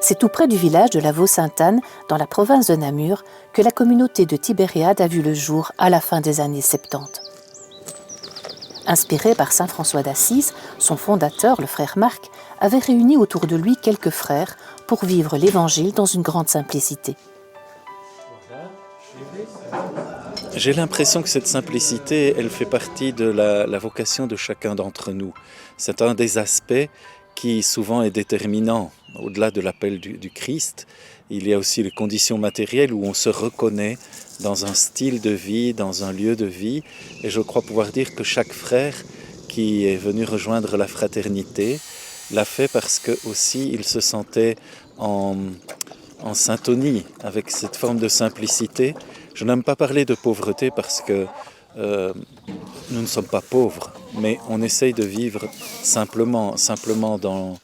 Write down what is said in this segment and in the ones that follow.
C'est tout près du village de la Vaux-Sainte-Anne, dans la province de Namur, que la communauté de Tibériade a vu le jour à la fin des années 70. Inspiré par saint François d'Assise, son fondateur, le frère Marc, avait réuni autour de lui quelques frères pour vivre l'Évangile dans une grande simplicité. J'ai l'impression que cette simplicité, elle fait partie de la vocation de chacun d'entre nous. C'est un des aspects qui souvent est déterminant. Au-delà de l'appel du Christ, il y a aussi les conditions matérielles où on se reconnaît dans un style de vie, dans un lieu de vie. Et je crois pouvoir dire que chaque frère qui est venu rejoindre la fraternité l'a fait parce que aussi il se sentait en syntonie avec cette forme de simplicité. Je n'aime pas parler de pauvreté parce que nous ne sommes pas pauvres, mais on essaye de vivre simplement dans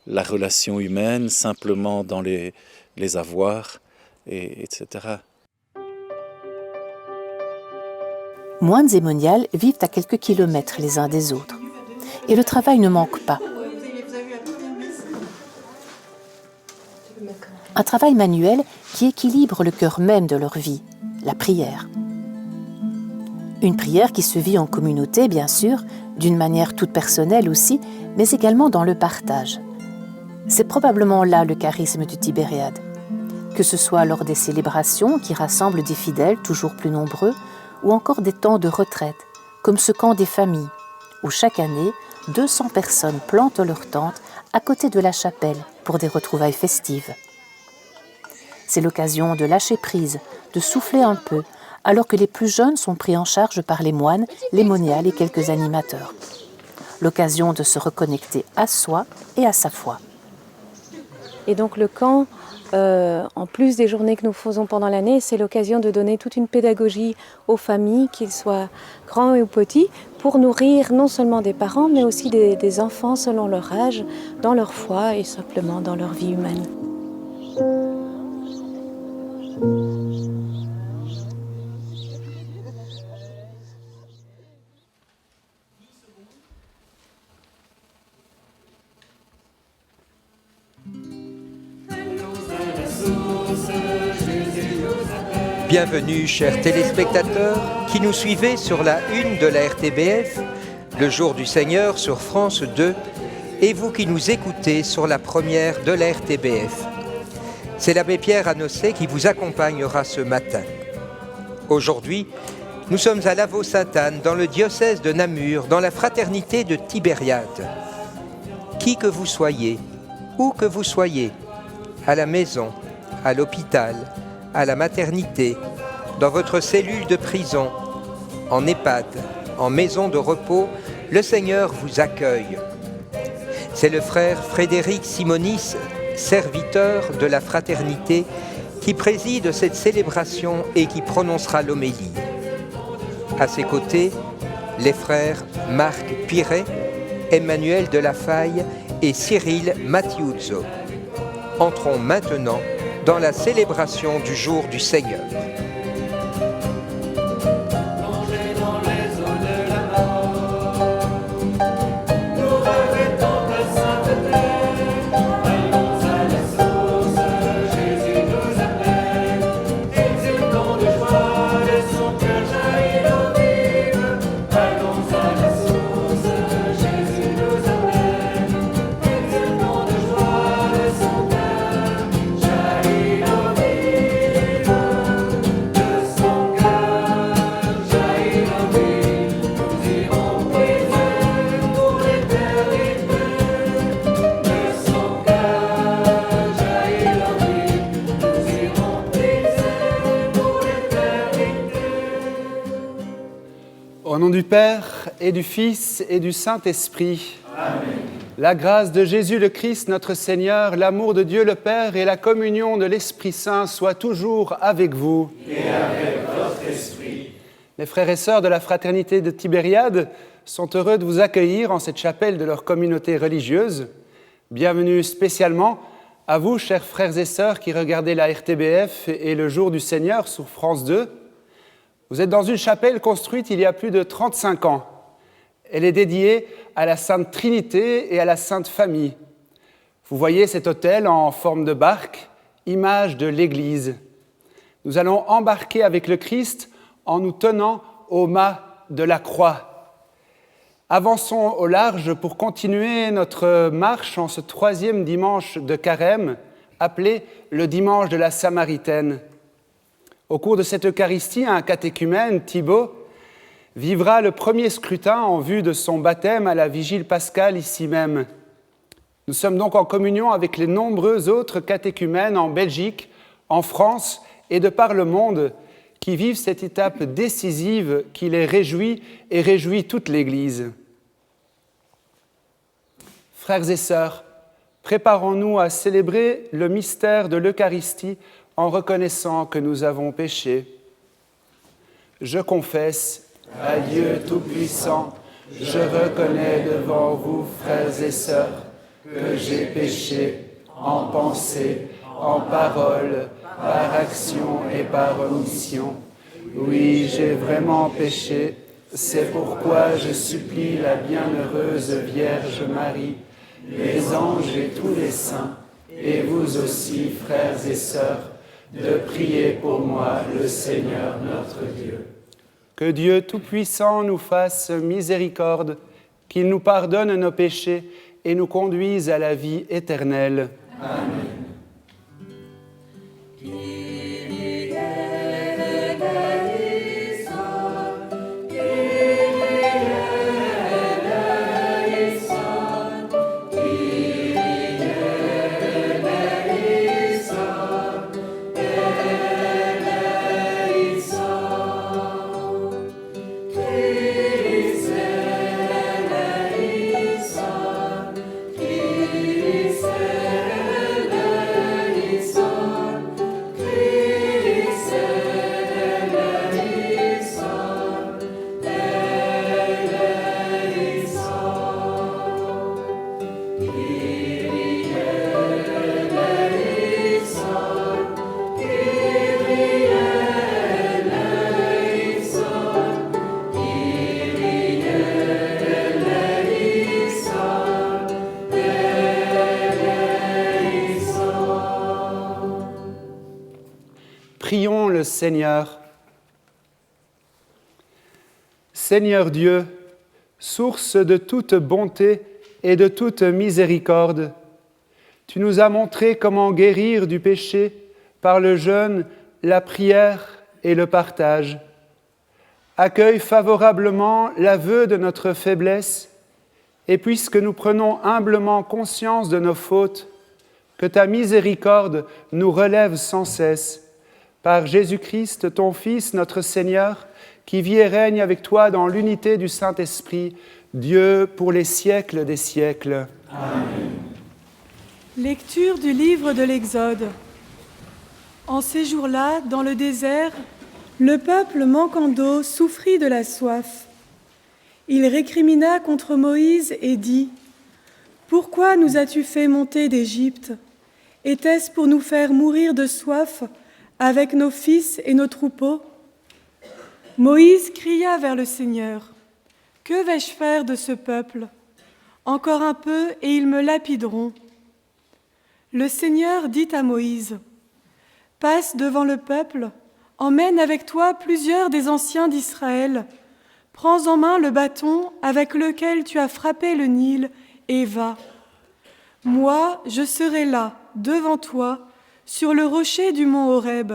la relation humaine, simplement dans les avoirs, etc. Moines et moniales vivent à quelques kilomètres les uns des autres. Et le travail ne manque pas. Un travail manuel qui équilibre le cœur même de leur vie, la prière. Une prière qui se vit en communauté, bien sûr, d'une manière toute personnelle aussi, mais également dans le partage. C'est probablement là le charisme du Tibériade. Que ce soit lors des célébrations qui rassemblent des fidèles toujours plus nombreux, ou encore des temps de retraite, comme ce camp des familles, où chaque année, 200 personnes plantent leur tente à côté de la chapelle pour des retrouvailles festives. C'est l'occasion de lâcher prise, de souffler un peu, alors que les plus jeunes sont pris en charge par les moines, les moniales et quelques animateurs. L'occasion de se reconnecter à soi et à sa foi. Et donc le camp, en plus des journées que nous faisons pendant l'année, c'est l'occasion de donner toute une pédagogie aux familles, qu'ils soient grands ou petits, pour nourrir non seulement des parents, mais aussi des enfants selon leur âge, dans leur foi et simplement dans leur vie humaine. Bienvenue, chers téléspectateurs, qui nous suivez sur la une de la RTBF, le jour du Seigneur sur France 2, et vous qui nous écoutez sur la première de la RTBF. C'est l'abbé Pierre Anossé qui vous accompagnera ce matin. Aujourd'hui, nous sommes à la Vaux-Sainte-Anne, dans le diocèse de Namur, dans la fraternité de Tibériade. Qui que vous soyez, où que vous soyez, à la maison, à l'hôpital, à la maternité, dans votre cellule de prison, en EHPAD, en maison de repos, le Seigneur vous accueille. C'est le frère Frédéric Simonis, serviteur de la fraternité, qui préside cette célébration et qui prononcera l'homélie. À ses côtés, les frères Marc Piret, Emmanuel de la Faille et Cyril Mattiuzzo. Entrons maintenant dans la célébration du jour du Seigneur. Au nom du Père et du Fils et du Saint-Esprit. Amen. La grâce de Jésus le Christ, notre Seigneur, l'amour de Dieu le Père et la communion de l'Esprit Saint soient toujours avec vous. Et avec votre esprit. Les frères et sœurs de la fraternité de Tibériade sont heureux de vous accueillir en cette chapelle de leur communauté religieuse. Bienvenue spécialement à vous, chers frères et sœurs qui regardez la RTBF et le jour du Seigneur sur France 2. Vous êtes dans une chapelle construite il y a plus de 35 ans. Elle est dédiée à la Sainte Trinité et à la Sainte Famille. Vous voyez cet autel en forme de barque, image de l'Église. Nous allons embarquer avec le Christ en nous tenant au mât de la croix. Avançons au large pour continuer notre marche en ce 3e dimanche de Carême, appelé le dimanche de la Samaritaine. Au cours de cette Eucharistie, un catéchumène, Thibaut, vivra le premier scrutin en vue de son baptême à la vigile pascale ici même. Nous sommes donc en communion avec les nombreux autres catéchumènes en Belgique, en France et de par le monde qui vivent cette étape décisive qui les réjouit et réjouit toute l'Église. Frères et sœurs, préparons-nous à célébrer le mystère de l'Eucharistie en reconnaissant que nous avons péché. Je confesse à Dieu Tout-Puissant, je reconnais devant vous, frères et sœurs, que j'ai péché en pensée, en parole, par action et par omission. Oui, j'ai vraiment péché, c'est pourquoi je supplie la bienheureuse Vierge Marie, les anges et tous les saints, et vous aussi, frères et sœurs, de prier pour moi, le Seigneur notre Dieu. Que Dieu Tout-Puissant nous fasse miséricorde, qu'il nous pardonne nos péchés et nous conduise à la vie éternelle. Amen. Prions le Seigneur. Seigneur Dieu, source de toute bonté et de toute miséricorde, tu nous as montré comment guérir du péché par le jeûne, la prière et le partage. Accueille favorablement l'aveu de notre faiblesse et puisque nous prenons humblement conscience de nos fautes, que ta miséricorde nous relève sans cesse. Par Jésus-Christ, ton Fils, notre Seigneur, qui vit et règne avec toi dans l'unité du Saint-Esprit, Dieu pour les siècles des siècles. Amen. Lecture du livre de l'Exode. En ces jours-là, dans le désert, le peuple manquant d'eau souffrit de la soif. Il récrimina contre Moïse et dit : « Pourquoi nous as-tu fait monter d'Égypte ? Était-ce pour nous faire mourir de soif avec nos fils et nos troupeaux ? » Moïse cria vers le Seigneur : « Que vais-je faire de ce peuple ? Encore un peu et ils me lapideront. » Le Seigneur dit à Moïse : « Passe devant le peuple, emmène avec toi plusieurs des anciens d'Israël, prends en main le bâton avec lequel tu as frappé le Nil et va. Moi, je serai là, devant toi, sur le rocher du mont Horeb.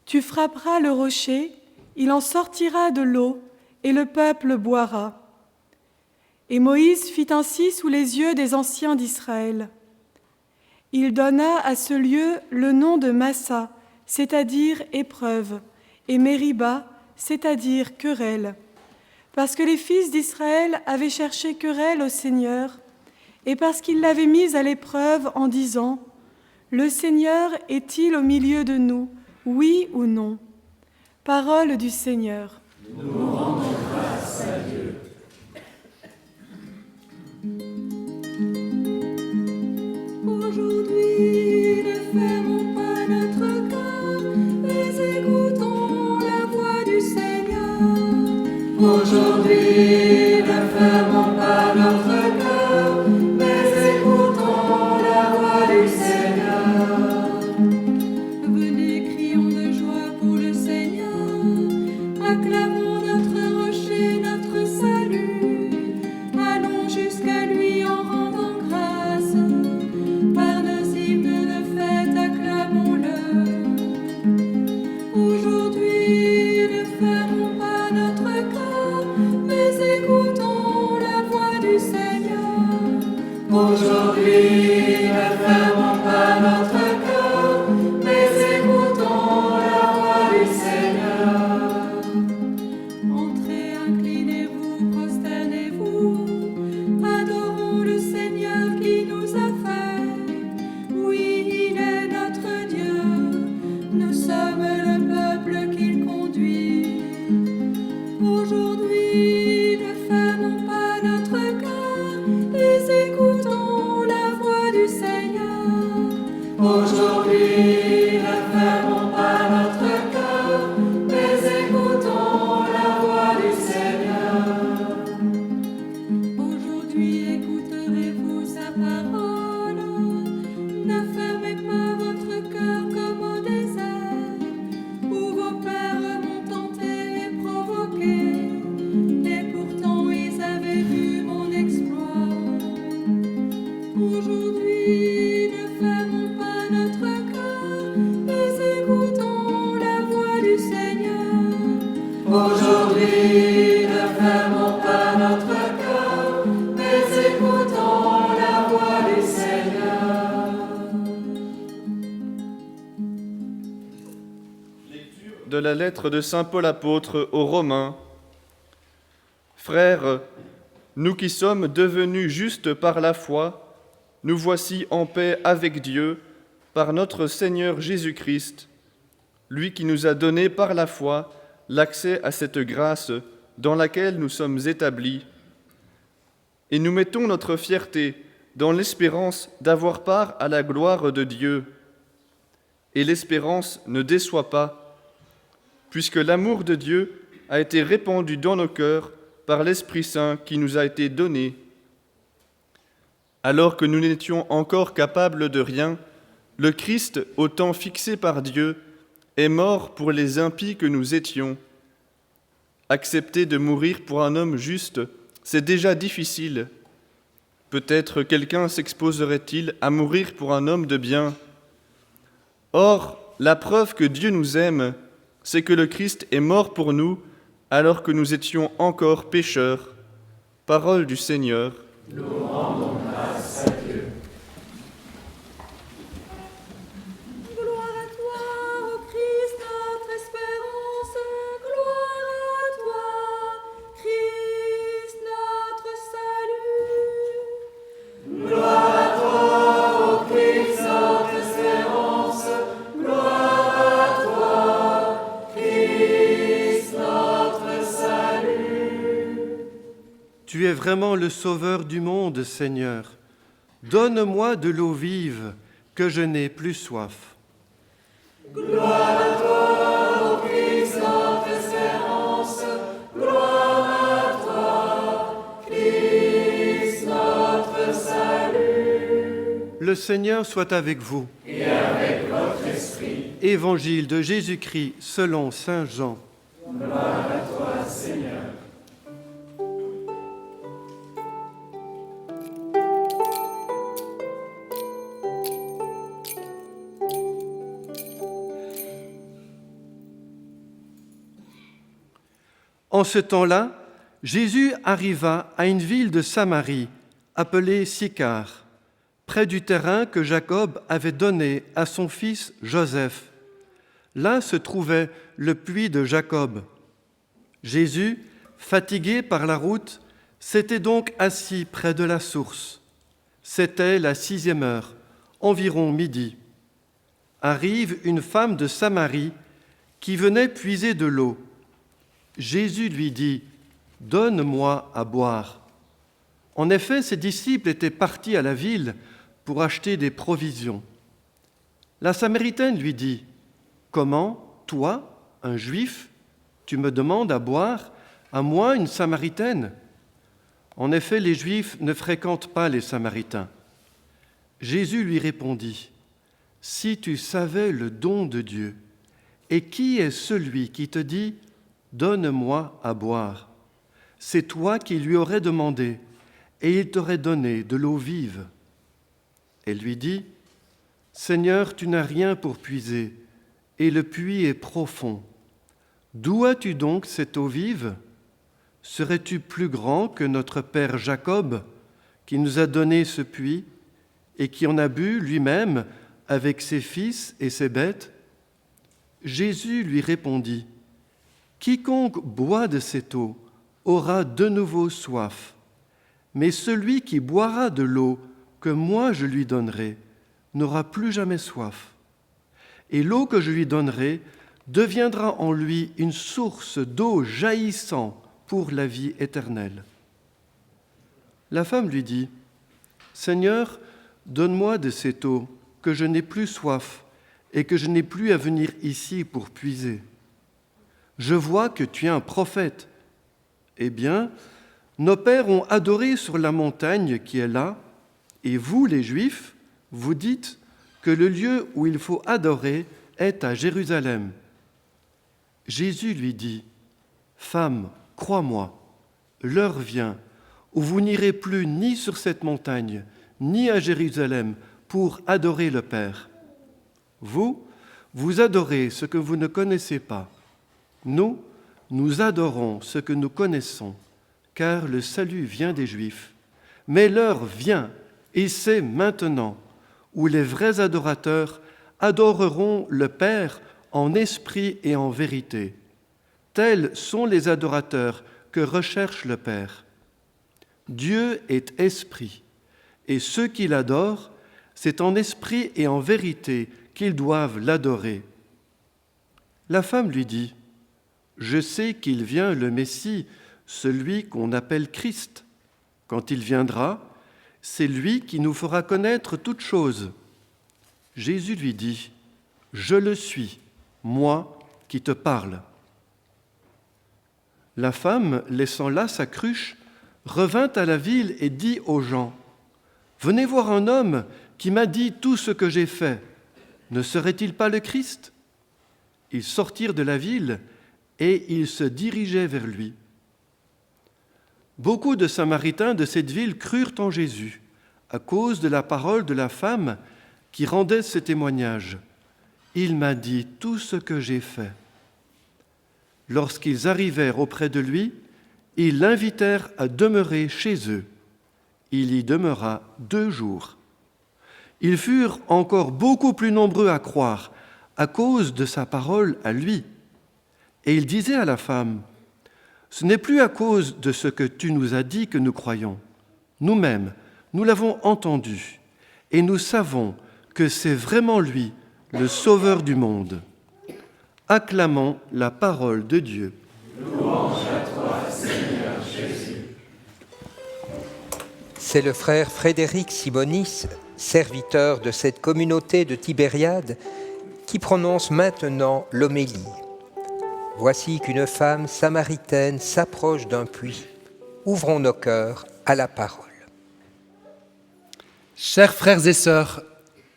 Tu frapperas le rocher, il en sortira de l'eau, et le peuple boira. » Et Moïse fit ainsi sous les yeux des anciens d'Israël. Il donna à ce lieu le nom de Massa, c'est-à-dire épreuve, et Mériba, c'est-à-dire querelle, parce que les fils d'Israël avaient cherché querelle au Seigneur, et parce qu'ils l'avaient mise à l'épreuve en disant : « Le Seigneur est-il au milieu de nous, oui ou non ? » Parole du Seigneur. Nous rendons grâce à Dieu. Aujourd'hui, ne fermons pas notre cœur, mais écoutons la voix du Seigneur. Aujourd'hui, ne fermons pas notre cœur, mais écoutons la Aujourd'hui, ne fermons pas notre cœur, mais écoutons la voix du Seigneur. Entrez, inclinez-vous, prosternez-vous, adorons le Seigneur qui nous a fait. Oui, il est notre Dieu, nous sommes le peuple qu'il conduit. Aujourd'hui, ne fermons pas notre cœur, mais écoutons la voix du Seigneur. Aujourd'hui, ne fermons pas notre cœur, mais écoutons la voix du Seigneur. Aujourd'hui, écouterez-vous sa parole. Ne fermez pas votre cœur comme au désert, où vos pères m'ont tenté et provoqué, et pourtant ils avaient vu mon exploit. Aujourd'hui, ne fermons pas notre cœur, mais écoutons la voix du Seigneur. Aujourd'hui, ne fermons pas notre cœur, mais écoutons la voix du Seigneur. De la lettre de saint Paul apôtre aux Romains. Frères, nous qui sommes devenus justes par la foi, nous voici en paix avec Dieu par notre Seigneur Jésus-Christ, lui qui nous a donné par la foi l'accès à cette grâce dans laquelle nous sommes établis. Et nous mettons notre fierté dans l'espérance d'avoir part à la gloire de Dieu. Et l'espérance ne déçoit pas, puisque l'amour de Dieu a été répandu dans nos cœurs par l'Esprit Saint qui nous a été donné. Alors que nous n'étions encore capables de rien, le Christ, au temps fixé par Dieu, est mort pour les impies que nous étions. Accepter de mourir pour un homme juste, c'est déjà difficile. Peut-être quelqu'un s'exposerait-il à mourir pour un homme de bien. Or, la preuve que Dieu nous aime, c'est que le Christ est mort pour nous alors que nous étions encore pécheurs. Parole du Seigneur. Nous rendons grâce à Dieu. Gloire à toi, ô Christ, notre espérance. Gloire à toi, Christ, notre salut. Gloire à toi, ô Christ, notre espérance. Gloire à toi, Christ, notre salut. Tu es vraiment le sauveur du monde, Seigneur. Donne-moi de l'eau vive, que je n'ai plus soif. Gloire à toi, ô Christ, notre espérance. Gloire à toi, Christ, notre salut. Le Seigneur soit avec vous. Et avec votre esprit. Évangile de Jésus-Christ selon saint Jean. Gloire à toi, Seigneur. En ce temps-là, Jésus arriva à une ville de Samarie, appelée Sychar, près du terrain que Jacob avait donné à son fils Joseph. Là se trouvait le puits de Jacob. Jésus, fatigué par la route, s'était donc assis près de la source. C'était la 6e heure, environ midi. Arrive une femme de Samarie qui venait puiser de l'eau. Jésus lui dit « Donne-moi à boire ». En effet, ses disciples étaient partis à la ville pour acheter des provisions. La Samaritaine lui dit « Comment, toi, un Juif, tu me demandes à boire, à moi, une Samaritaine ?» En effet, les Juifs ne fréquentent pas les Samaritains. Jésus lui répondit « Si tu savais le don de Dieu, et qui est celui qui te dit « Donne-moi à boire », c'est toi qui lui aurais demandé, et il t'aurait donné de l'eau vive. Elle lui dit « Seigneur, tu n'as rien pour puiser, et le puits est profond. D'où as-tu donc cette eau vive ? Serais-tu plus grand que notre père Jacob, qui nous a donné ce puits et qui en a bu lui-même avec ses fils et ses bêtes ?» Jésus lui répondit, « Quiconque boit de cette eau aura de nouveau soif, mais celui qui boira de l'eau que moi je lui donnerai n'aura plus jamais soif. Et l'eau que je lui donnerai deviendra en lui une source d'eau jaillissant pour la vie éternelle. » La femme lui dit, « Seigneur, donne-moi de cette eau, que je n'ai plus soif et que je n'ai plus à venir ici pour puiser. Je vois que tu es un prophète. Eh bien, nos pères ont adoré sur la montagne qui est là, et vous, les Juifs, vous dites que le lieu où il faut adorer est à Jérusalem. » Jésus lui dit, « Femme, crois-moi, l'heure vient où vous n'irez plus ni sur cette montagne, ni à Jérusalem pour adorer le Père. Vous adorez ce que vous ne connaissez pas. Nous adorons ce que nous connaissons, car le salut vient des Juifs. Mais l'heure vient, et c'est maintenant, où les vrais adorateurs adoreront le Père en esprit et en vérité. Tels sont les adorateurs que recherche le Père. Dieu est esprit, et ceux qui l'adorent, c'est en esprit et en vérité qu'ils doivent l'adorer. » La femme lui dit, « Je sais qu'il vient le Messie, celui qu'on appelle Christ. Quand il viendra, c'est lui qui nous fera connaître toutes choses. » Jésus lui dit, « Je le suis, moi qui te parle. » La femme, laissant là sa cruche, revint à la ville et dit aux gens, « Venez voir un homme qui m'a dit tout ce que j'ai fait. Ne serait-il pas le Christ ?» Ils sortirent de la ville et ils se dirigeaient vers lui. Beaucoup de Samaritains de cette ville crurent en Jésus à cause de la parole de la femme qui rendait ce témoignage. « Il m'a dit tout ce que j'ai fait. » Lorsqu'ils arrivèrent auprès de lui, ils l'invitèrent à demeurer chez eux. Il y demeura 2 jours. Ils furent encore beaucoup plus nombreux à croire à cause de sa parole à lui. Et il disait à la femme, « Ce n'est plus à cause de ce que tu nous as dit que nous croyons. Nous-mêmes, nous l'avons entendu, et nous savons que c'est vraiment lui, le Sauveur du monde. » Acclamons la parole de Dieu. Louange à toi, Seigneur Jésus. C'est le frère Frédéric Simonis, serviteur de cette communauté de Tibériade, qui prononce maintenant l'homélie. Voici qu'une femme samaritaine s'approche d'un puits. Ouvrons nos cœurs à la parole. Chers frères et sœurs,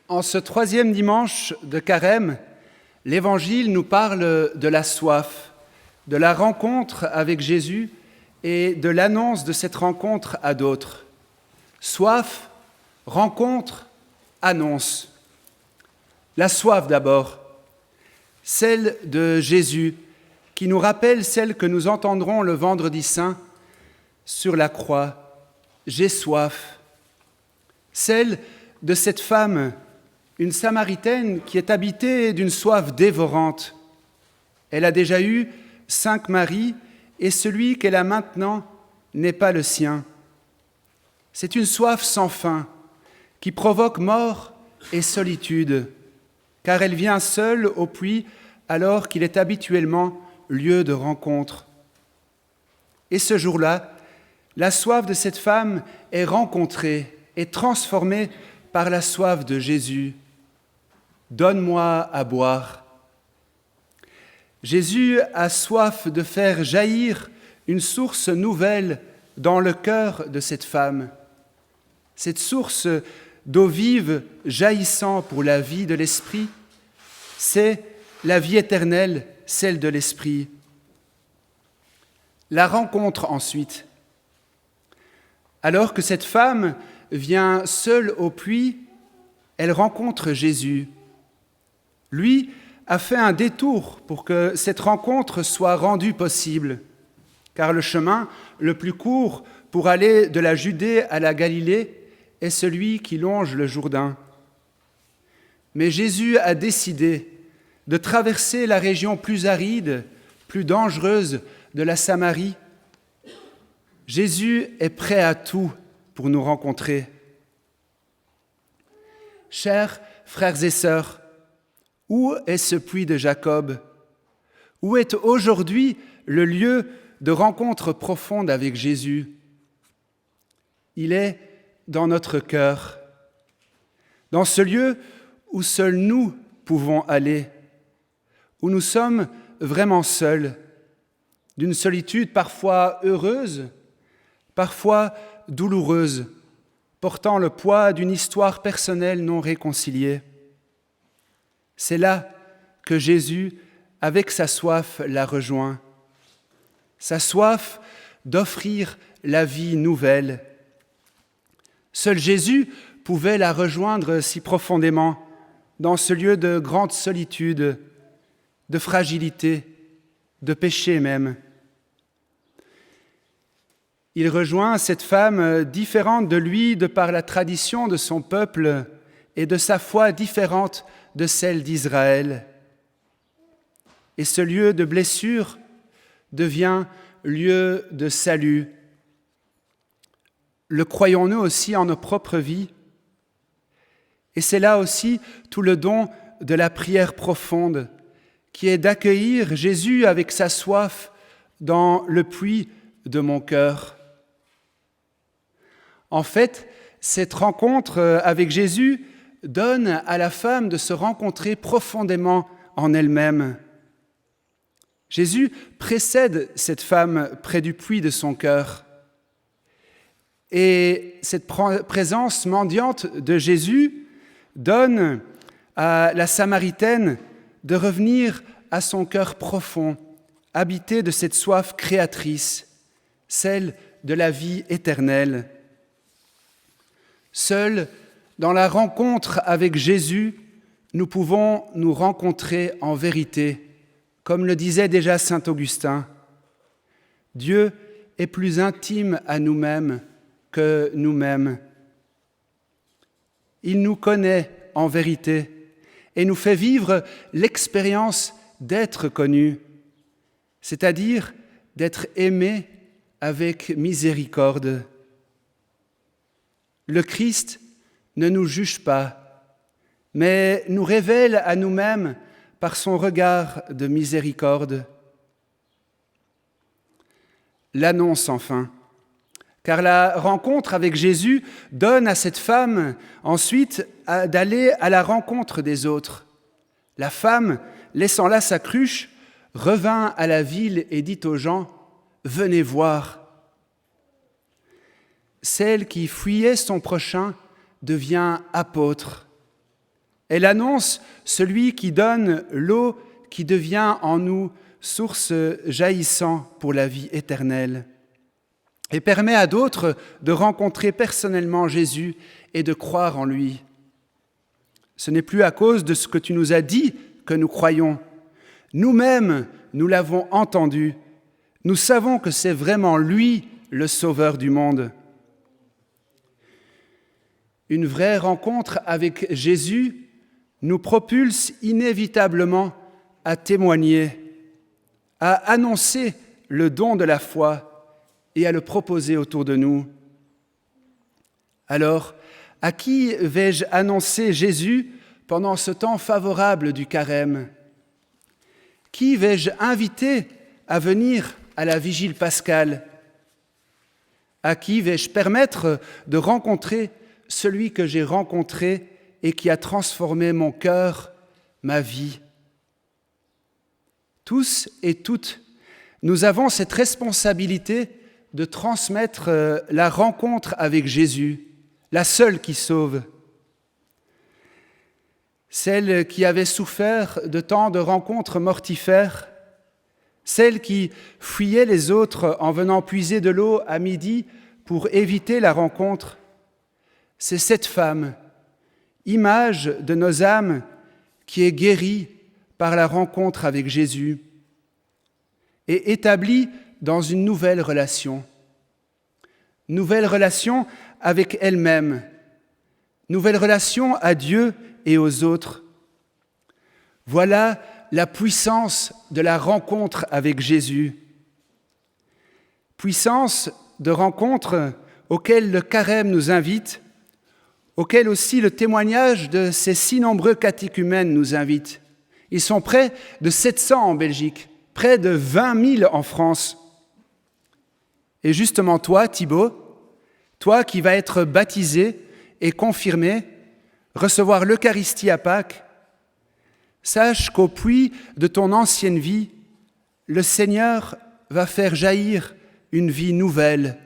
en ce 3e dimanche de Carême, l'Évangile nous parle de la soif, de la rencontre avec Jésus et de l'annonce de cette rencontre à d'autres. Soif, rencontre, annonce. La soif d'abord, celle de Jésus, qui nous rappelle celle que nous entendrons le vendredi saint sur la croix. J'ai soif. Celle de cette femme, une Samaritaine qui est habitée d'une soif dévorante. Elle a déjà eu 5 maris et celui qu'elle a maintenant n'est pas le sien. C'est une soif sans fin qui provoque mort et solitude, car elle vient seule au puits alors qu'il est habituellement lieu de rencontre. Et ce jour-là, la soif de cette femme est rencontrée et transformée par la soif de Jésus. « Donne-moi à boire ». Jésus a soif de faire jaillir une source nouvelle dans le cœur de cette femme. Cette source d'eau vive jaillissant pour la vie de l'esprit, c'est la vie éternelle, celle de l'esprit. La rencontre ensuite. Alors que cette femme vient seule au puits, elle rencontre Jésus. Lui a fait un détour pour que cette rencontre soit rendue possible, car le chemin le plus court pour aller de la Judée à la Galilée est celui qui longe le Jourdain. Mais Jésus a décidé de traverser la région plus aride, plus dangereuse de la Samarie. Jésus est prêt à tout pour nous rencontrer. Chers frères et sœurs, où est ce puits de Jacob? Où est aujourd'hui le lieu de rencontre profonde avec Jésus? Il est dans notre cœur, dans ce lieu où seuls nous pouvons aller, où nous sommes vraiment seuls, d'une solitude parfois heureuse, parfois douloureuse, portant le poids d'une histoire personnelle non réconciliée. C'est là que Jésus, avec sa soif, la rejoint. Sa soif d'offrir la vie nouvelle. Seul Jésus pouvait la rejoindre si profondément dans ce lieu de grande solitude, de fragilité, de péché même. Il rejoint cette femme différente de lui de par la tradition de son peuple et de sa foi différente de celle d'Israël. Et ce lieu de blessure devient lieu de salut. Le croyons-nous aussi en nos propres vies? Et c'est là aussi tout le don de la prière profonde, qui est d'accueillir Jésus avec sa soif dans le puits de mon cœur. En fait, cette rencontre avec Jésus donne à la femme de se rencontrer profondément en elle-même. Jésus précède cette femme près du puits de son cœur. Et cette présence mendiante de Jésus donne à la Samaritaine de revenir à son cœur profond, habité de cette soif créatrice, celle de la vie éternelle. Seuls, dans la rencontre avec Jésus, nous pouvons nous rencontrer en vérité. Comme le disait déjà saint Augustin, Dieu est plus intime à nous-mêmes que nous-mêmes. Il nous connaît en vérité et nous fait vivre l'expérience d'être connu, c'est-à-dire d'être aimé avec miséricorde. Le Christ ne nous juge pas, mais nous révèle à nous-mêmes par son regard de miséricorde. L'annonce enfin, car la rencontre avec Jésus donne à cette femme ensuite d'aller à la rencontre des autres. La femme, laissant là sa cruche, revint à la ville et dit aux gens « Venez voir ». Celle qui fuyait son prochain devient apôtre. Elle annonce celui qui donne l'eau qui devient en nous source jaillissant pour la vie éternelle et permet à d'autres de rencontrer personnellement Jésus et de croire en lui. Ce n'est plus à cause de ce que tu nous as dit que nous croyons. Nous-mêmes, nous l'avons entendu. Nous savons que c'est vraiment lui le Sauveur du monde. Une vraie rencontre avec Jésus nous propulse inévitablement à témoigner, à annoncer le don de la foi et à le proposer autour de nous. Alors, à qui vais-je annoncer Jésus pendant ce temps favorable du carême? Qui vais-je inviter à venir à la vigile pascale? À qui vais-je permettre de rencontrer celui que j'ai rencontré et qui a transformé mon cœur, ma vie? Tous et toutes, nous avons cette responsabilité de transmettre la rencontre avec Jésus, la seule qui sauve. Celle qui avait souffert de tant de rencontres mortifères, celle qui fuyait les autres en venant puiser de l'eau à midi pour éviter la rencontre, c'est cette femme, image de nos âmes, qui est guérie par la rencontre avec Jésus et établie dans une nouvelle relation. nouvelle relation avec elle-même, nouvelle relation à Dieu et aux autres. Voilà la puissance de la rencontre avec Jésus. Puissance de rencontre auquel le carême nous invite, auquel aussi le témoignage de ces si nombreux catéchumènes nous invite. Ils sont près de 700 en Belgique, près de 20 000 en France. Et justement toi, Thibaut, toi qui vas être baptisé et confirmé, recevoir l'Eucharistie à Pâques, sache qu'au puits de ton ancienne vie, le Seigneur va faire jaillir une vie nouvelle,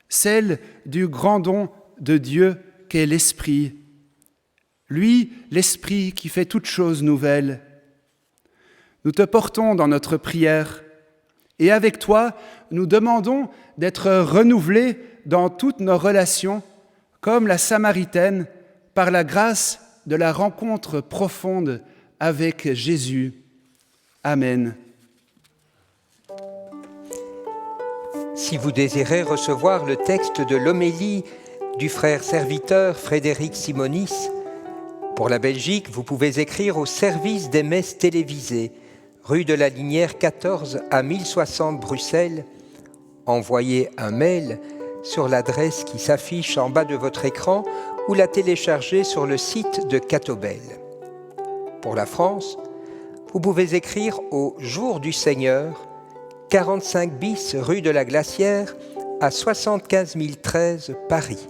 celle du grand don de Dieu qu'est l'Esprit. Lui, l'Esprit qui fait toutes choses nouvelles. Nous te portons dans notre prière et avec toi, nous demandons d'être renouvelés dans toutes nos relations, comme la Samaritaine, par la grâce de la rencontre profonde avec Jésus. Amen. Si vous désirez recevoir le texte de l'homélie du frère serviteur Frédéric Simonis, pour la Belgique, vous pouvez écrire au service des messes télévisées, rue de la Linière 14 à 1060 Bruxelles. Envoyez un mail sur l'adresse qui s'affiche en bas de votre écran ou la télécharger sur le site de Catobel. Pour la France, vous pouvez écrire au Jour du Seigneur, 45 bis rue de la Glacière à 75 013 Paris.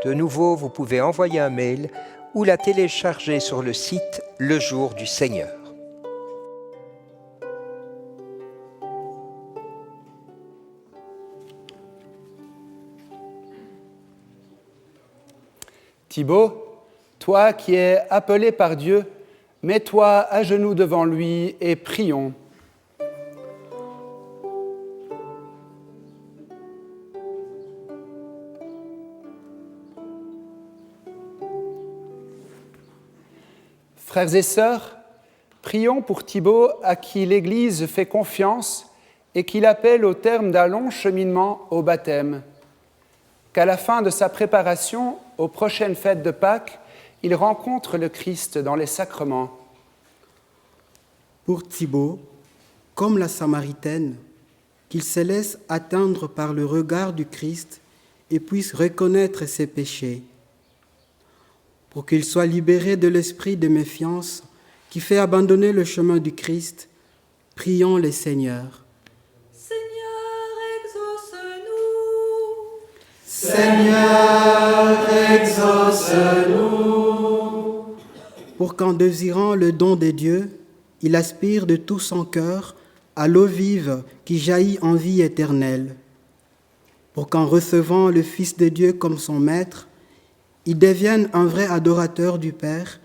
De nouveau, vous pouvez envoyer un mail ou la télécharger sur le site Le Jour du Seigneur. Thibaut, toi qui es appelé par Dieu, mets-toi à genoux devant lui et prions. Frères et sœurs, prions pour Thibaut à qui l'Église fait confiance et qui l'appelle au terme d'un long cheminement au baptême. Qu'à la fin de sa préparation aux prochaines fêtes de Pâques, il rencontre le Christ dans les sacrements. Pour Thibaut, comme la Samaritaine, qu'il se laisse atteindre par le regard du Christ et puisse reconnaître ses péchés. Pour qu'il soit libéré de l'esprit de méfiance qui fait abandonner le chemin du Christ, prions le Seigneur. Seigneur, exauce-nous. Pour qu'en désirant le don de Dieu, il aspire de tout son cœur à l'eau vive qui jaillit en vie éternelle. Pour qu'en recevant le Fils de Dieu comme son Maître, il devienne un vrai adorateur du Père,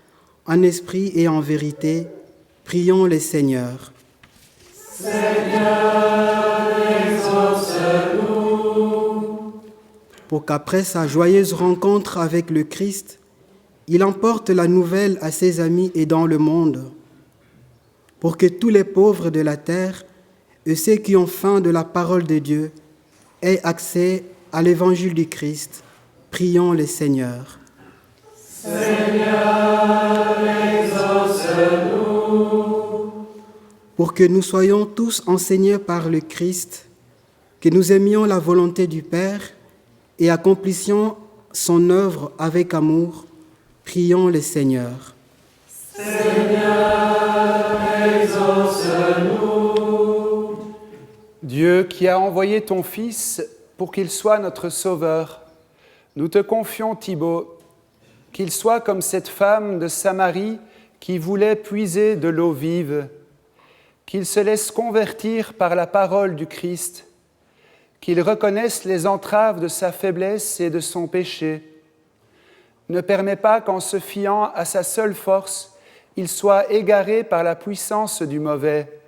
en esprit et en vérité, prions le Seigneur. Seigneur, exauce-nous. Pour qu'après sa joyeuse rencontre avec le Christ, il emporte la nouvelle à ses amis et dans le monde. Pour que tous les pauvres de la terre et ceux qui ont faim de la parole de Dieu aient accès à l'évangile du Christ, prions le Seigneur. Seigneur, exauce-nous. Pour que nous soyons tous enseignés par le Christ, que nous aimions la volonté du Père et accomplissions son œuvre avec amour, prions le Seigneur. Seigneur, exauce-nous. Dieu qui a envoyé ton Fils pour qu'il soit notre Sauveur, nous te confions Thibaut, qu'il soit comme cette femme de Samarie qui voulait puiser de l'eau vive, qu'il se laisse convertir par la parole du Christ, qu'il reconnaisse les entraves de sa faiblesse et de son péché. Ne permets pas qu'en se fiant à sa seule force, il soit égaré par la puissance du mauvais.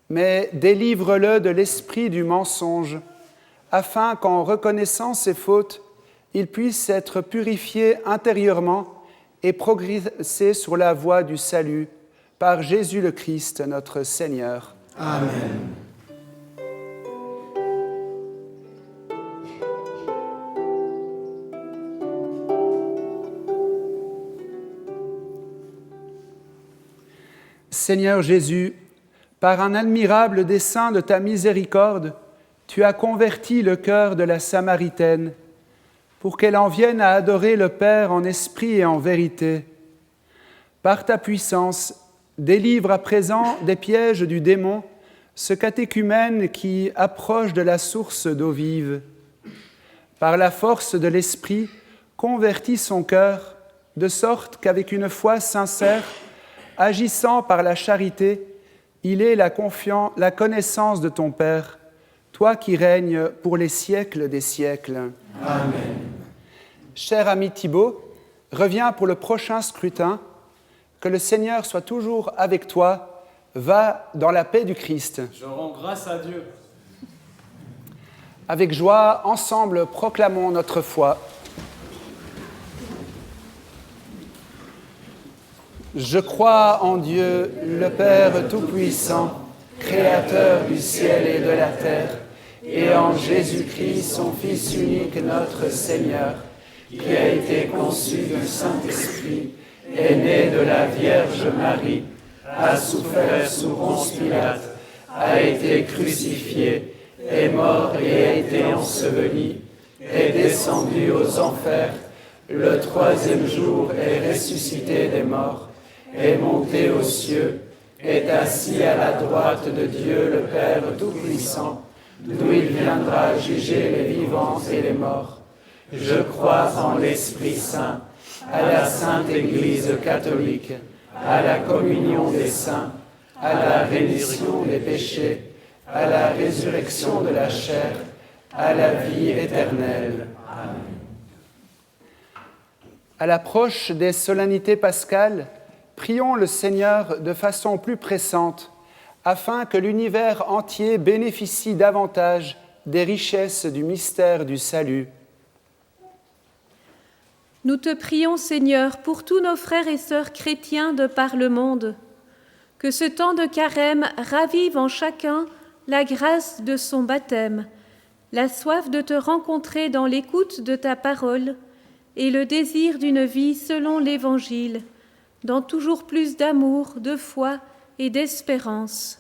Mais délivre-le de l'esprit du mensonge, afin qu'en reconnaissant ses fautes, il puisse être purifié intérieurement et progresser sur la voie du salut, par Jésus le Christ, notre Seigneur. Amen. Seigneur Jésus, par un admirable dessein de ta miséricorde, tu as converti le cœur de la Samaritaine pour qu'elle en vienne à adorer le Père en esprit et en vérité. Par ta puissance, délivre à présent des pièges du démon ce catéchumène qui approche de la source d'eau vive. Par la force de l'Esprit, convertis son cœur, de sorte qu'avec une foi sincère, agissant par la charité, il ait la connaissance de ton Père, toi qui règnes pour les siècles des siècles. Amen. Cher ami Thibaut, reviens pour le prochain scrutin. Que le Seigneur soit toujours avec toi. Va dans la paix du Christ. Je rends grâce à Dieu. Avec joie, ensemble, proclamons notre foi. Je crois en Dieu, le Père Tout-Puissant, Créateur du ciel et de la terre, et en Jésus-Christ, son Fils unique, notre Seigneur, qui a été conçu du Saint-Esprit, est né de la Vierge Marie, a souffert sous Ponce Pilate, a été crucifié, est mort et a été enseveli, est descendu aux enfers, le troisième jour est ressuscité des morts, est monté aux cieux, est assis à la droite de Dieu le Père Tout-Puissant, d'où il viendra juger les vivants et les morts. Je crois en l'Esprit Saint, à la Sainte Église catholique, à la communion des saints, à la rémission des péchés, à la résurrection de la chair, à la vie éternelle. Amen. À l'approche des solennités pascales, prions le Seigneur de façon plus pressante, afin que l'univers entier bénéficie davantage des richesses du mystère du salut. Nous te prions, Seigneur, pour tous nos frères et sœurs chrétiens de par le monde, que ce temps de carême ravive en chacun la grâce de son baptême, la soif de te rencontrer dans l'écoute de ta parole et le désir d'une vie selon l'Évangile, dans toujours plus d'amour, de foi et d'espérance.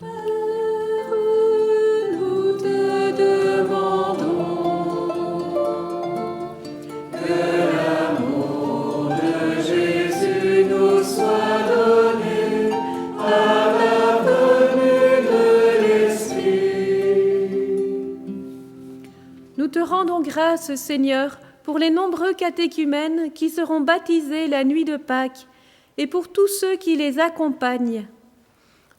Père, nous te demandons que l'amour de Jésus nous soit donné à la venue de l'Esprit. Nous te rendons grâce, Seigneur, pour les nombreux catéchumènes qui seront baptisés la nuit de Pâques et pour tous ceux qui les accompagnent.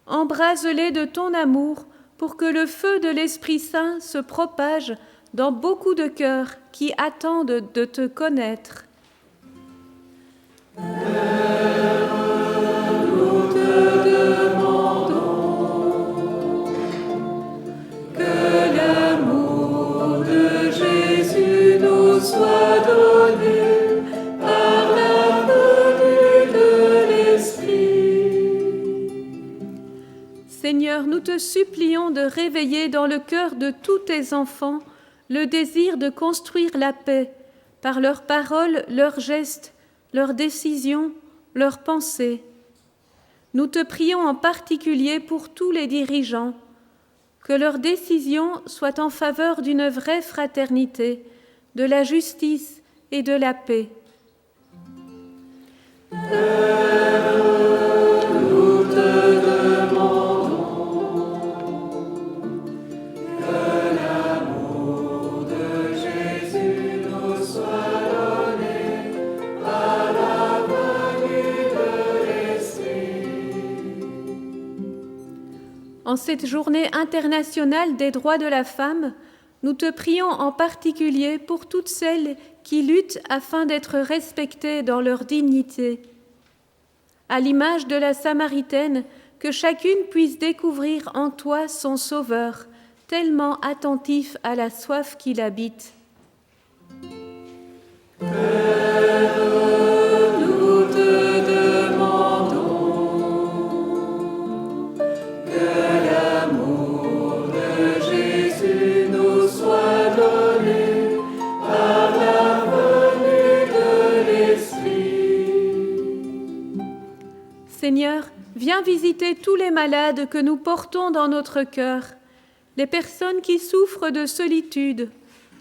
Embrase-les de ton amour pour que le feu de l'Esprit Saint se propage dans beaucoup de cœurs qui attendent de te connaître. Père, nous te demandons que l'amour de Jésus nous soit donné par la venue de l'Esprit. Seigneur, nous te supplions de réveiller dans le cœur de tous tes enfants le désir de construire la paix par leurs paroles, leurs gestes, leurs décisions, leurs pensées. Nous te prions en particulier pour tous les dirigeants, que leurs décisions soient en faveur d'une vraie fraternité, de la justice et de la paix. Père, nous te demandons que l'amour de Jésus nous soit donné à la venue de l'Esprit. En cette journée internationale des droits de la femme, nous te prions en particulier pour toutes celles qui luttent afin d'être respectées dans leur dignité. À l'image de la Samaritaine, que chacune puisse découvrir en toi son Sauveur, tellement attentif à la soif qui l'habite. Père, nous te demandons que l'amour de Jésus nous soit donné par la venue de l'Esprit. viens visiter tous les malades que nous portons dans notre cœur, les personnes qui souffrent de solitude,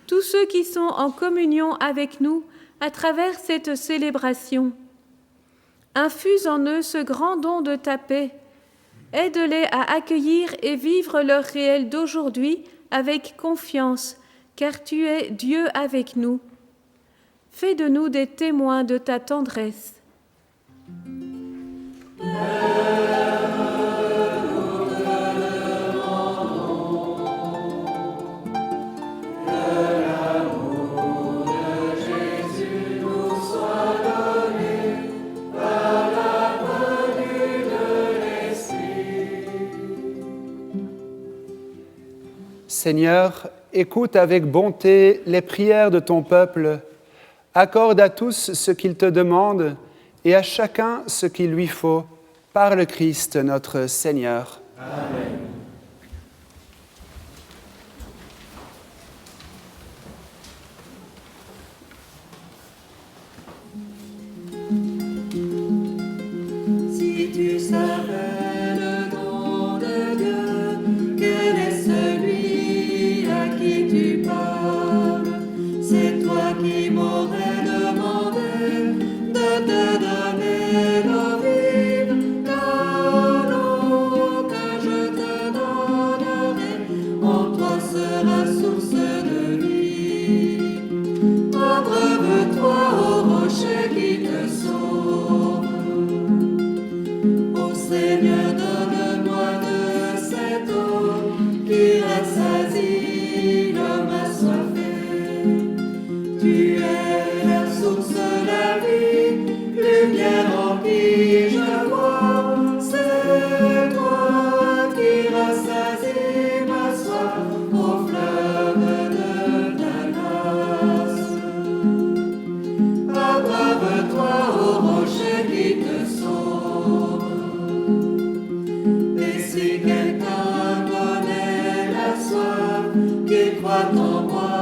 tous ceux qui sont en communion avec nous à travers cette célébration. Infuse en eux ce grand don de ta paix. Aide-les à accueillir et vivre leur réel d'aujourd'hui avec confiance, car tu es Dieu avec nous. Fais de nous des témoins de ta tendresse. Seigneur, écoute avec bonté les prières de ton peuple. Accorde à tous ce qu'ils te demandent et à chacun ce qu'il lui faut, par le Christ notre Seigneur. Amen. Si tu savais le nom de Dieu, quel est celui à qui tu parles? C'est toi qui m'aurais demandé de te donner l'eau vive, car l'eau que je te donnerai en toi sera source de vie. Abreuve-toi au rocher qui te sauve. Ô Seigneur, donne-moi de cette eau qui rassasie l'homme assoiffé. Tu es la source de la vie, lumière en qui je vois. C'est toi qui rassasies ma soif au fleuve de ta grâce. Abreuve-toi au rocher qui te sauve. Et si quelqu'un connaît la soif, qu'il croit en moi,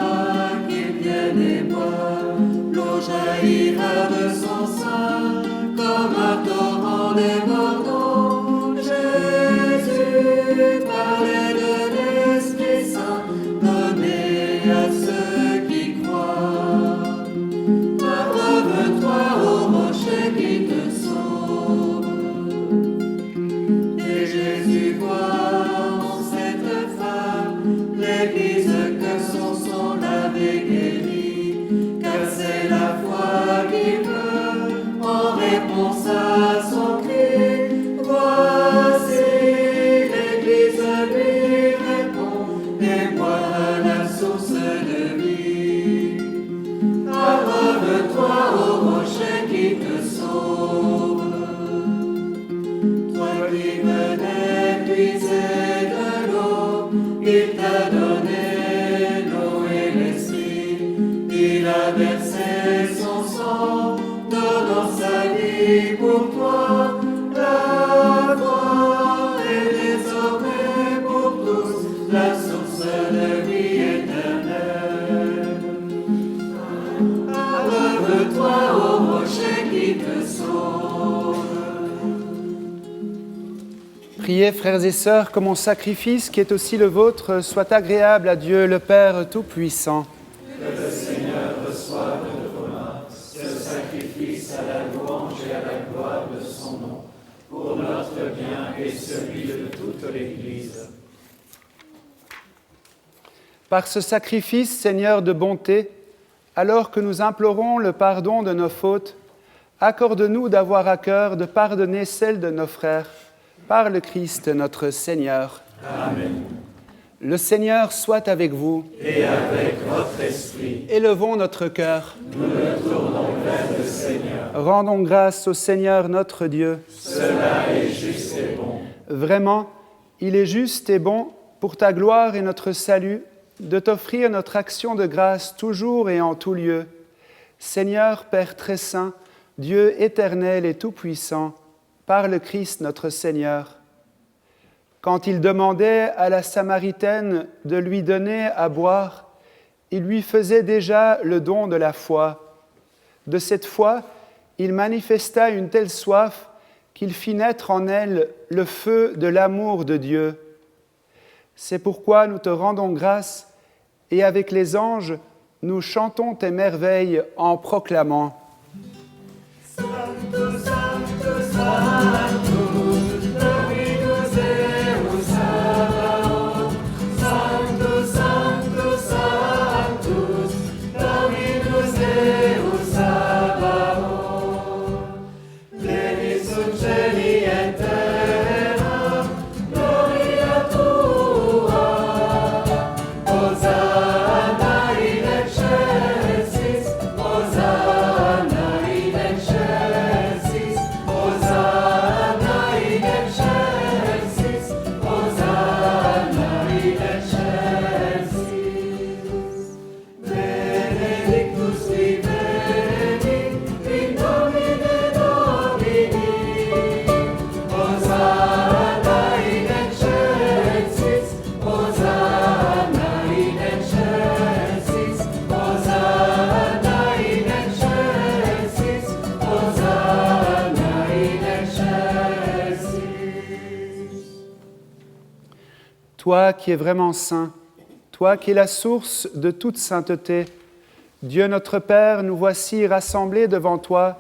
qu'il vienne et boive, l'eau jaillira de son sein comme un torrent débordant. Jésus parlait de l'Esprit Saint donné à ceux qui croient. Abreuve-toi au rocher qui te sauve. Et Jésus voit en cette femme l'Église que son sang l'avait guérie, car c'est la foi qui veut en réponse à son cri. Voici l'Église lui répond et boira la source de vie. Abreuve-toi au rocher qui te sauve. Toi qui venais puiser de l'eau, il t'a donné l'eau et l'esprit. Il a versé son sang, donnant sa vie pour toi. La foi est désormais pour tous la source de vie éternelle. Abreuve-toi au rocher qui te sauve. Priez, frères et sœurs, que mon sacrifice, qui est aussi le vôtre, soit agréable à Dieu, le Père Tout-Puissant. Que le Seigneur reçoive de vos mains ce sacrifice à la louange et à la gloire de son nom, pour notre bien et celui de toute l'Église. Par ce sacrifice, Seigneur de bonté, alors que nous implorons le pardon de nos fautes, accorde-nous d'avoir à cœur de pardonner celles de nos frères, par le Christ notre Seigneur. Amen. Le Seigneur soit avec vous. Et avec votre esprit. Élevons notre cœur. Nous le tournons vers le Seigneur. Rendons grâce au Seigneur notre Dieu. Cela est juste et bon. Vraiment, il est juste et bon, pour ta gloire et notre salut, de t'offrir notre action de grâce toujours et en tout lieu. Seigneur, Père très saint, Dieu éternel et tout-puissant, par le Christ notre Seigneur. Quand il demandait à la Samaritaine de lui donner à boire, il lui faisait déjà le don de la foi. De cette foi, il manifesta une telle soif qu'il fit naître en elle le feu de l'amour de Dieu. C'est pourquoi nous te rendons grâce et avec les anges, nous chantons tes merveilles en proclamant Sanctus, Sanctus, Sanctus, Dominus Deus Sabaoth. Sanctus, Sanctus, Sanctus, Dominus Deus Sabaoth. Pleni sunt celi et terra, gloria tua. Hosanna in excelsis, Hosanna in excelsis, Hosanna in excelsis, Hosanna in excelsis. Benedictus qui veni, in nomine Domini. Hosanna in excelsis, Hosanna in excelsis, Hosanna in excelsis, Hosanna in excelsis. Toi qui es vraiment saint, toi qui es la source de toute sainteté, Dieu notre Père, nous voici rassemblés devant toi,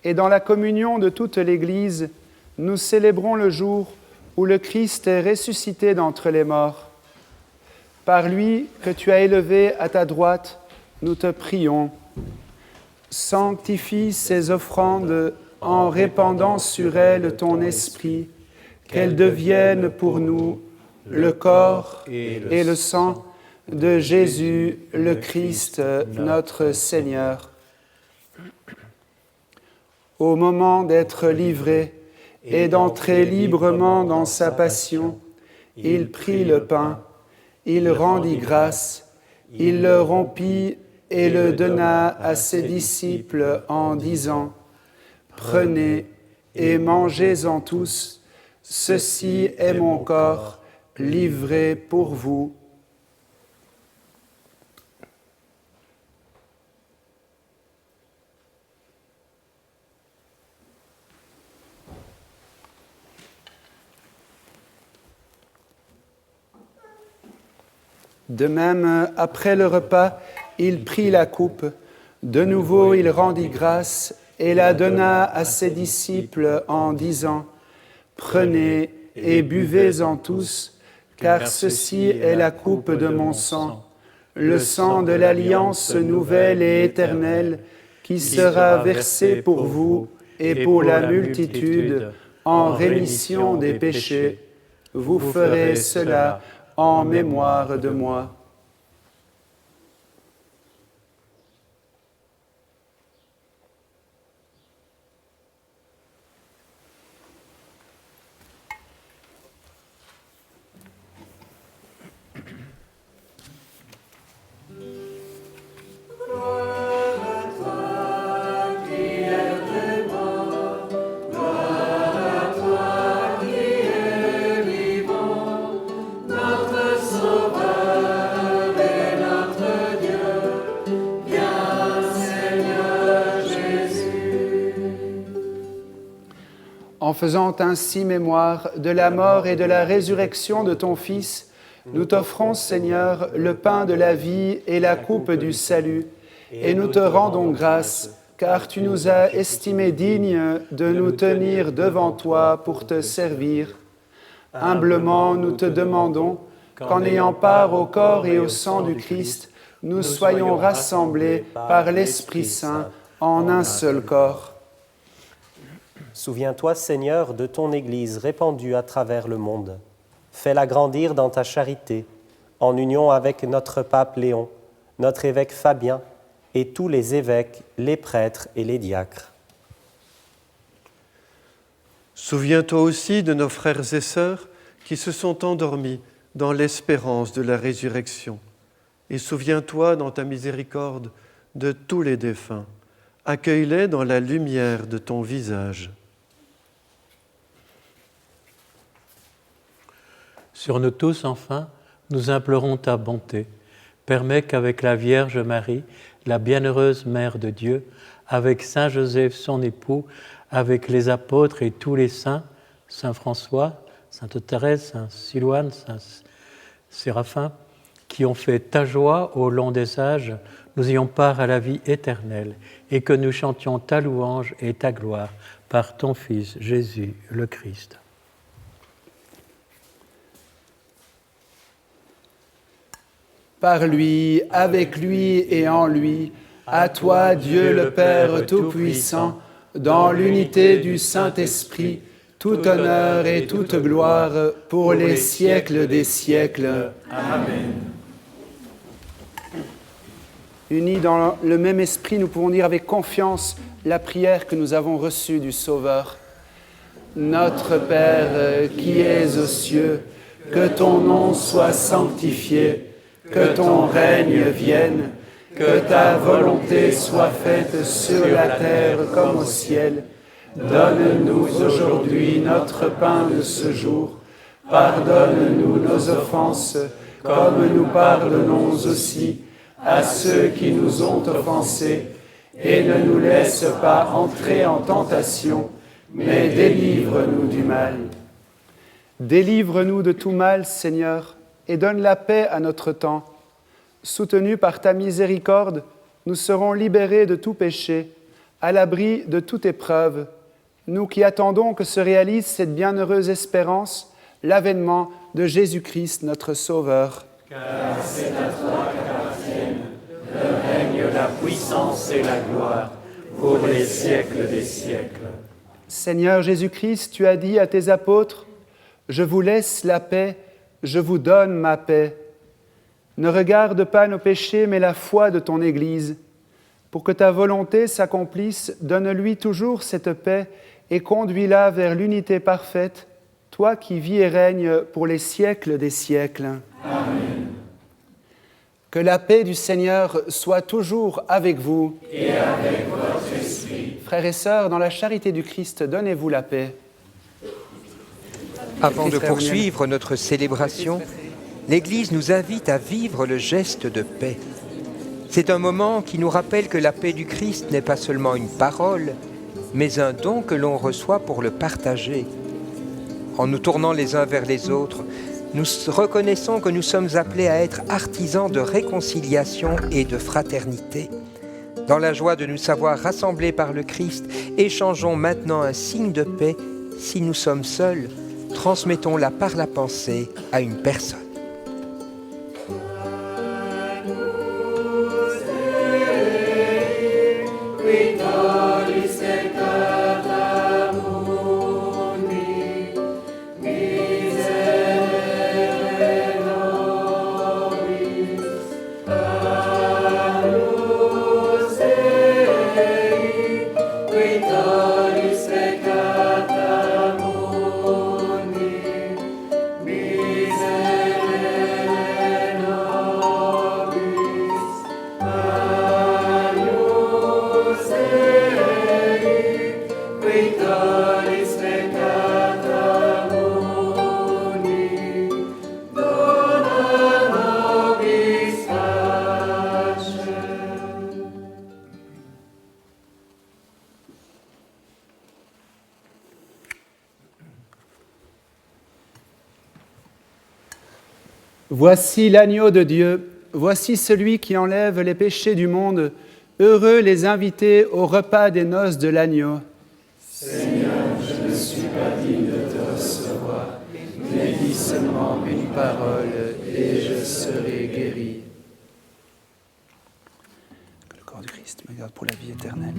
et dans la communion de toute l'Église, nous célébrons le jour où le Christ est ressuscité d'entre les morts. Par lui que tu as élevé à ta droite, nous te prions. Sanctifie ces offrandes en répandant sur elles ton esprit, qu'elles deviennent pour nous le corps et le sang de Jésus le Christ, notre Seigneur. Au moment d'être livré et d'entrer librement dans sa passion, il prit le pain, il rendit grâce, il le rompit et le donna à ses disciples en disant « Prenez et mangez-en tous, ceci est mon corps livré pour vous. » De même, après le repas, il prit la coupe. De nouveau, il rendit grâce et la donna à ses disciples en disant « Prenez et buvez-en tous, car ceci est la coupe de mon sang, le sang de l'alliance nouvelle et éternelle, qui sera versé pour vous et pour la multitude en rémission des péchés. Vous ferez cela en mémoire de moi. » En faisant ainsi mémoire de la mort et de la résurrection de ton Fils, nous t'offrons, Seigneur, le pain de la vie et la coupe du salut, et nous te rendons grâce, car tu nous as estimés dignes de nous tenir devant toi pour te servir. Humblement, nous te demandons qu'en ayant part au corps et au sang du Christ, nous soyons rassemblés par l'Esprit Saint en un seul corps. Souviens-toi, Seigneur, de ton Église répandue à travers le monde. Fais-la grandir dans ta charité, en union avec notre pape Léon, notre évêque Fabien et tous les évêques, les prêtres et les diacres. Souviens-toi aussi de nos frères et sœurs qui se sont endormis dans l'espérance de la résurrection. Et souviens-toi dans ta miséricorde de tous les défunts. Accueille-les dans la lumière de ton visage. Sur nous tous, enfin, nous implorons ta bonté. Permets qu'avec la Vierge Marie, la bienheureuse Mère de Dieu, avec Saint Joseph son époux, avec les apôtres et tous les saints, Saint François, Sainte Thérèse, Saint Silouane, Saint Séraphin, qui ont fait ta joie au long des âges, nous ayons part à la vie éternelle, et que nous chantions ta louange et ta gloire par ton Fils Jésus le Christ. Par lui, avec lui et en lui, à toi Dieu le Père Tout-Puissant, dans l'unité du Saint-Esprit, tout honneur et toute gloire pour les siècles des siècles. Amen. Unis dans le même esprit, nous pouvons dire avec confiance la prière que nous avons reçue du Sauveur. Notre Père qui es aux cieux, que ton nom soit sanctifié, que ton règne vienne, que ta volonté soit faite sur la terre comme au ciel. Donne-nous aujourd'hui notre pain de ce jour. Pardonne-nous nos offenses, comme nous pardonnons aussi à ceux qui nous ont offensés. Et ne nous laisse pas entrer en tentation, mais délivre-nous du mal. Délivre-nous de tout mal, Seigneur, et donne la paix à notre temps. Soutenus par ta miséricorde, nous serons libérés de tout péché, à l'abri de toute épreuve, nous qui attendons que se réalise cette bienheureuse espérance, l'avènement de Jésus-Christ, notre Sauveur. Car c'est à toi qu'appartiennent le règne, la puissance et la gloire, pour les siècles des siècles. Seigneur Jésus-Christ, tu as dit à tes apôtres, « Je vous laisse la paix, je vous donne ma paix. » Ne regarde pas nos péchés, mais la foi de ton Église. Pour que ta volonté s'accomplisse, donne-lui toujours cette paix et conduis-la vers l'unité parfaite, toi qui vis et règnes pour les siècles des siècles. Amen. Que la paix du Seigneur soit toujours avec vous. Et avec votre esprit. Frères et sœurs, dans la charité du Christ, donnez-vous la paix. Avant de poursuivre notre célébration, l'Église nous invite à vivre le geste de paix. C'est un moment qui nous rappelle que la paix du Christ n'est pas seulement une parole, mais un don que l'on reçoit pour le partager. En nous tournant les uns vers les autres, nous reconnaissons que nous sommes appelés à être artisans de réconciliation et de fraternité. Dans la joie de nous savoir rassemblés par le Christ, échangeons maintenant un signe de paix. Si nous sommes seuls, transmettons-la par la pensée à une personne. Voici l'agneau de Dieu, voici celui qui enlève les péchés du monde. Heureux les invités au repas des noces de l'agneau. Seigneur, je ne suis pas digne de te recevoir, mais dis seulement une parole et je serai guéri. Que le corps du Christ me garde pour la vie éternelle.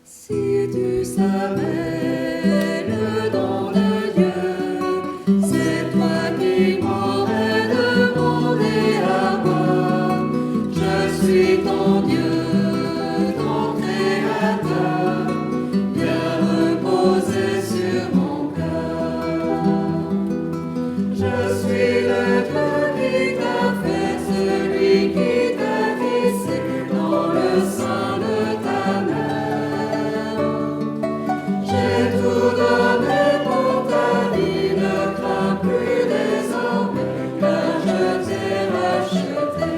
Si tu savais le don de Dieu, c'est toi qui m'aurais demandé à moi. Je suis ton Dieu, ton Créateur, bien reposé sur mon cœur. Je suis le Dieu qui t'a fait, celui qui t'a glissé dans le sein de ta mère. J'ai tout donné pour ta vie, ne crains plus désormais, car je t'ai racheté.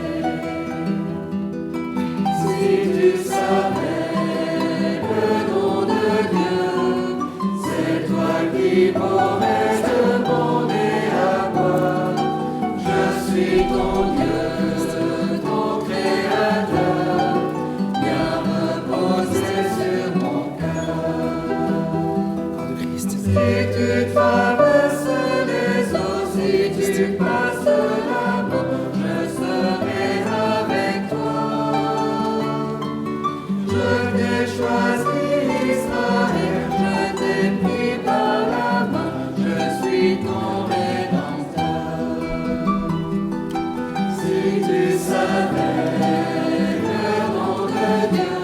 savais le nom de Dieu,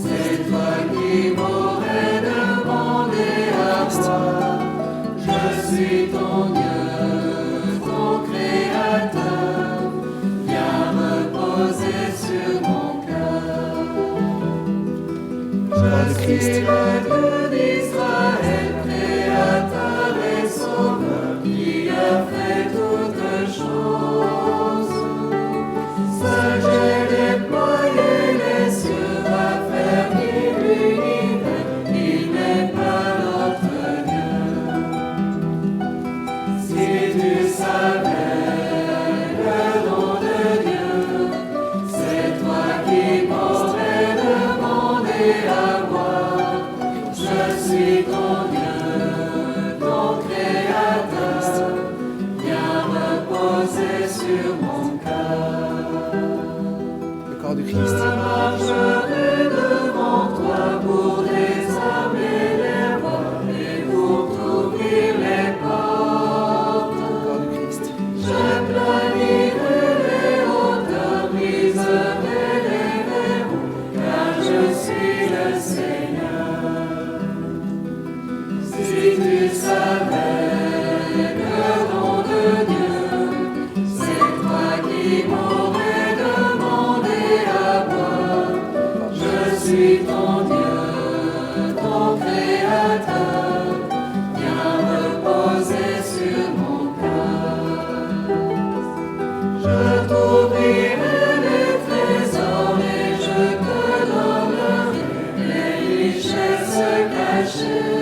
c'est toi qui m'aurais demandé à moi. Je suis ton Dieu, ton Créateur, viens reposer sur mon cœur. Je suis le Dieu d'Israël, Créateur et Sauveur, qui a fait toutes choses. Seul j'ai déployé les cieux, à faire l'univers, il n'est pas notre Dieu. Si tu savais le nom de Dieu, c'est toi qui m'aurais demandé à moi. Je suis ton Dieu, ton Créateur, viens reposer sur mon cœur. Le corps du Christ. Je marcherai devant toi pour désarmer les voies et pour t'ouvrir les portes. Le corps du Christ. Je planierai les hauteurs, briserai les verrous, car je suis le Seigneur. Si tu savais le nom de Dieu, c'est toi qui m'aurais demandé à moi. Je suis ton Dieu, ton Créateur, viens reposer sur mon cœur. Je t'ouvrirai les trésors et je te donnerai les richesses cachées.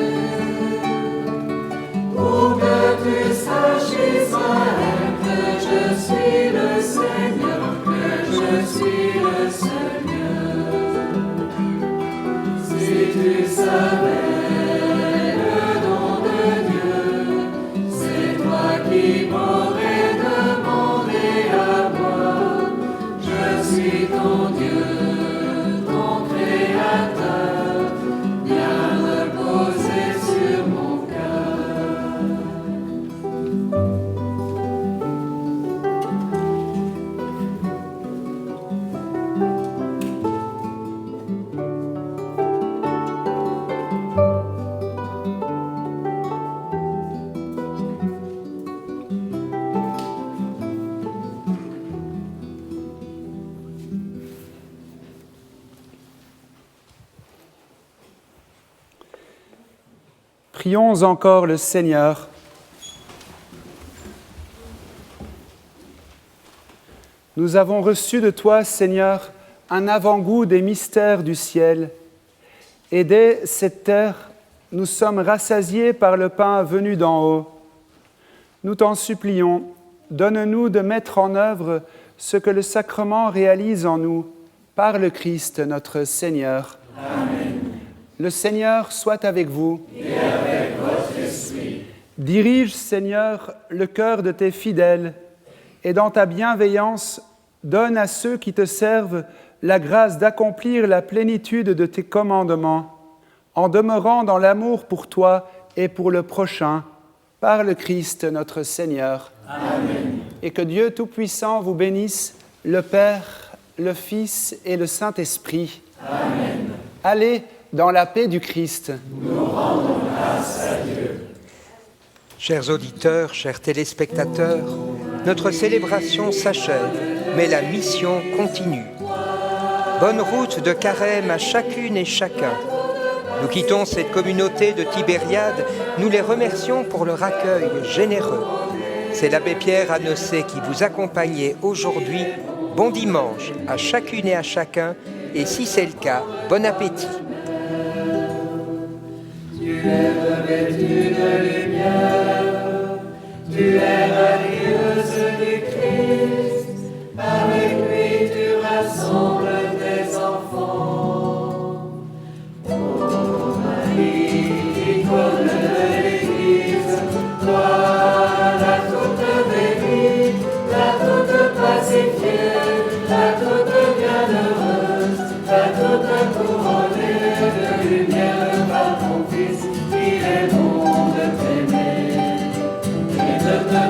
Pour que tu saches, Israël, que je suis le Seigneur, que je suis le seul Dieu. Si tu savais le nom de Dieu, c'est toi qui m'aurais demandé à moi. Je suis ton Dieu, ton Créateur, viens reposer sur mon cœur. Prions encore le Seigneur. Nous avons reçu de toi, Seigneur, un avant-goût des mystères du ciel. Et dès cette terre, nous sommes rassasiés par le pain venu d'en haut. Nous t'en supplions, donne-nous de mettre en œuvre ce que le sacrement réalise en nous, par le Christ notre Seigneur. Amen. Le Seigneur soit avec vous. Et avec votre esprit. Dirige, Seigneur, le cœur de tes fidèles, et dans ta bienveillance, donne à ceux qui te servent la grâce d'accomplir la plénitude de tes commandements, en demeurant dans l'amour pour toi et pour le prochain, par le Christ notre Seigneur. Amen. Et que Dieu Tout-Puissant vous bénisse, le Père, le Fils et le Saint-Esprit. Amen. Allez dans la paix du Christ. Nous rendons grâce à Dieu. Chers auditeurs, chers téléspectateurs, notre célébration s'achève, mais la mission continue. Bonne route de Carême à chacune et chacun. Nous quittons cette communauté de Tibériade, nous les remercions pour leur accueil généreux. C'est l'abbé Pierre Annoncé qui vous accompagnait aujourd'hui. Bon dimanche à chacune et à chacun, et si c'est le cas, bon appétit. Tu es revêtue de lumière, tu es radieuse du Christ, avec lui tu rassembles tes enfants. Ô Marie, icône de l'Église, toi la toute bénie, la toute pacifiée, la toute bienheureuse, la toute couronnée de lumière par ton Fils, il est bon de t'aimer et de te